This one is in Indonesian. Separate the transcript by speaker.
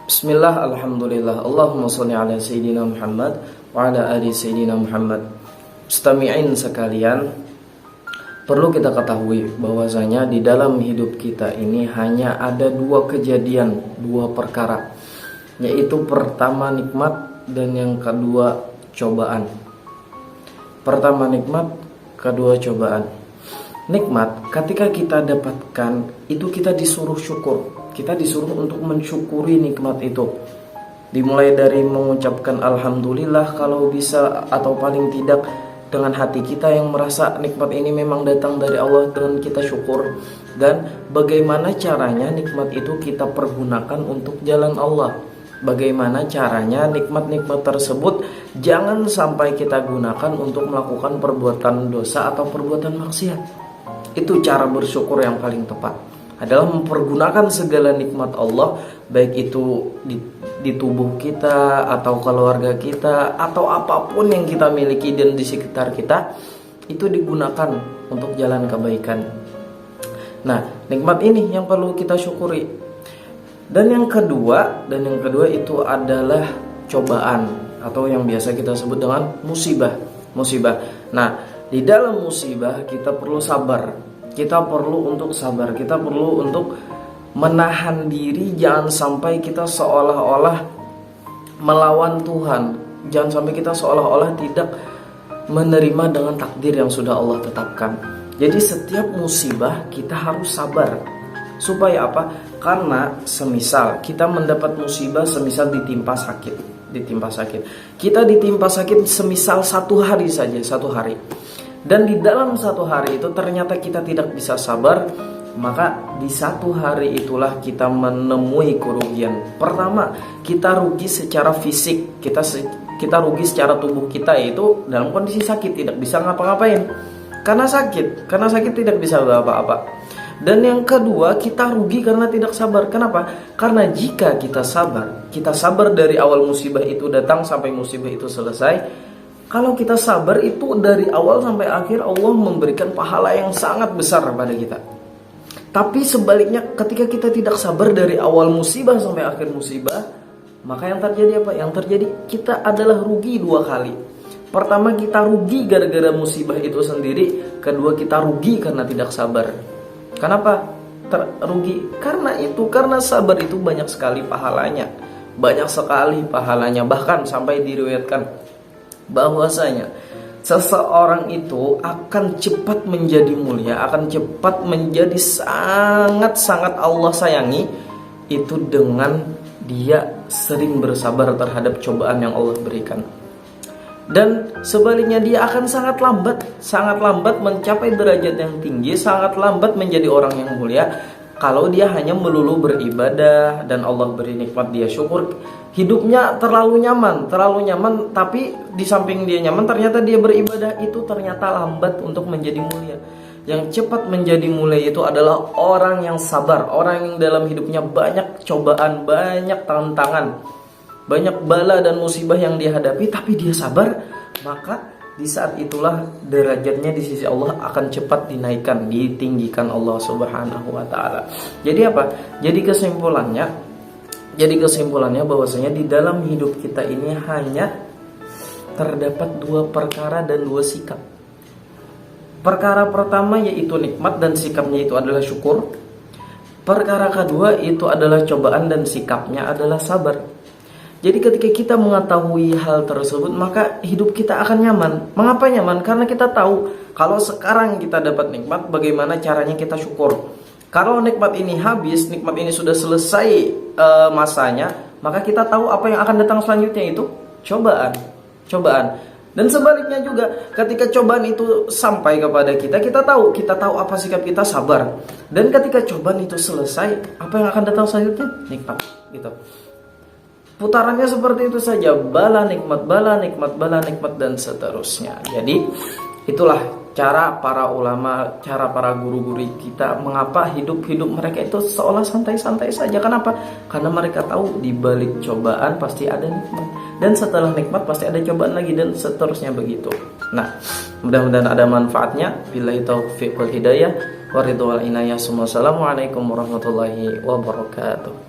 Speaker 1: Bismillah, alhamdulillah, Allahumma sholli ala Sayyidina Muhammad wa ala ali Sayyidina Muhammad. Mustami'in sekalian, perlu kita ketahui bahwasanya di dalam hidup kita ini hanya ada dua kejadian, dua perkara, yaitu pertama nikmat dan yang kedua cobaan. Pertama nikmat, kedua cobaan. Nikmat ketika kita dapatkan itu kita disuruh syukur. Kita disuruh untuk mensyukuri nikmat itu. Dimulai dari mengucapkan alhamdulillah kalau bisa, atau paling tidak dengan hati kita yang merasa nikmat ini memang datang dari Allah dan kita syukur. Dan bagaimana caranya nikmat itu kita pergunakan untuk jalan Allah. Bagaimana caranya nikmat-nikmat tersebut jangan sampai kita gunakan untuk melakukan perbuatan dosa atau perbuatan maksiat. Itu cara bersyukur yang paling tepat, adalah mempergunakan segala nikmat Allah, baik itu di tubuh kita atau keluarga kita atau apapun yang kita miliki dan di sekitar kita, itu digunakan untuk jalan kebaikan. Nah, nikmat ini yang perlu kita syukuri. Dan yang kedua itu adalah cobaan atau yang biasa kita sebut dengan musibah. Nah, di dalam musibah kita perlu sabar. Kita perlu untuk sabar, kita perlu untuk menahan diri, jangan sampai kita seolah-olah melawan Tuhan. Jangan sampai kita seolah-olah tidak menerima dengan takdir yang sudah Allah tetapkan. Jadi setiap musibah kita harus sabar. Supaya apa? Karena semisal kita mendapat musibah, semisal ditimpa sakit. Kita ditimpa sakit semisal satu hari saja, dan di dalam satu hari itu ternyata kita tidak bisa sabar, maka di satu hari itulah kita menemui kerugian. Pertama, kita rugi secara fisik, kita rugi secara tubuh kita, yaitu dalam kondisi sakit, tidak bisa ngapa-ngapain karena sakit tidak bisa apa-apa. Dan yang kedua, kita rugi karena tidak sabar. Kenapa? Karena jika kita sabar dari awal musibah itu datang sampai musibah itu selesai. Kalau kita sabar itu dari awal sampai akhir, Allah memberikan pahala yang sangat besar pada kita. Tapi sebaliknya, ketika kita tidak sabar dari awal musibah sampai akhir musibah, maka yang terjadi apa? Yang terjadi kita adalah rugi dua kali. Pertama, kita rugi gara-gara musibah itu sendiri. Kedua, kita rugi karena tidak sabar. Kenapa rugi? Karena sabar itu banyak sekali pahalanya. Bahkan sampai diriwayatkan bahwasanya seseorang itu akan cepat menjadi mulia, akan cepat menjadi sangat-sangat Allah sayangi, itu dengan dia sering bersabar terhadap cobaan yang Allah berikan. Dan sebaliknya, dia akan sangat lambat mencapai derajat yang tinggi, sangat lambat menjadi orang yang mulia kalau dia hanya melulu beribadah dan Allah beri nikmat dia syukur. Hidupnya terlalu nyaman, tapi di samping dia nyaman, ternyata dia beribadah itu ternyata lambat untuk menjadi mulia. Yang cepat menjadi mulia itu adalah orang yang sabar, orang yang dalam hidupnya banyak cobaan, banyak tantangan, banyak bala dan musibah yang dihadapi, tapi dia sabar, maka di saat itulah derajatnya di sisi Allah akan cepat dinaikkan, ditinggikan Allah Subhanahu wa taala. Jadi apa? Jadi kesimpulannya bahwasanya di dalam hidup kita ini hanya terdapat dua perkara dan dua sikap. Perkara pertama yaitu nikmat dan sikapnya itu adalah syukur. Perkara kedua itu adalah cobaan dan sikapnya adalah sabar. Jadi ketika kita mengetahui hal tersebut, maka hidup kita akan nyaman. Mengapa nyaman? Karena kita tahu kalau sekarang kita dapat nikmat, bagaimana caranya kita syukur. Kalau nikmat ini habis, nikmat ini sudah selesai masanya, maka kita tahu apa yang akan datang selanjutnya, itu cobaan. Dan sebaliknya juga, ketika cobaan itu sampai kepada kita tahu apa sikap kita, sabar. Dan ketika cobaan itu selesai, apa yang akan datang selanjutnya? Nikmat, gitu. Putarannya seperti itu saja, bala nikmat dan seterusnya. Jadi itulah cara para ulama, cara para guru-guru kita, mengapa hidup mereka itu seolah santai-santai saja. Kenapa? Karena mereka tahu di balik cobaan pasti ada nikmat, dan setelah nikmat pasti ada cobaan lagi, dan seterusnya begitu. Nah, mudah-mudahan ada manfaatnya. Billahi taufiq wal hidayah, waridul inayah. Assalamualaikum warahmatullahi wabarakatuh.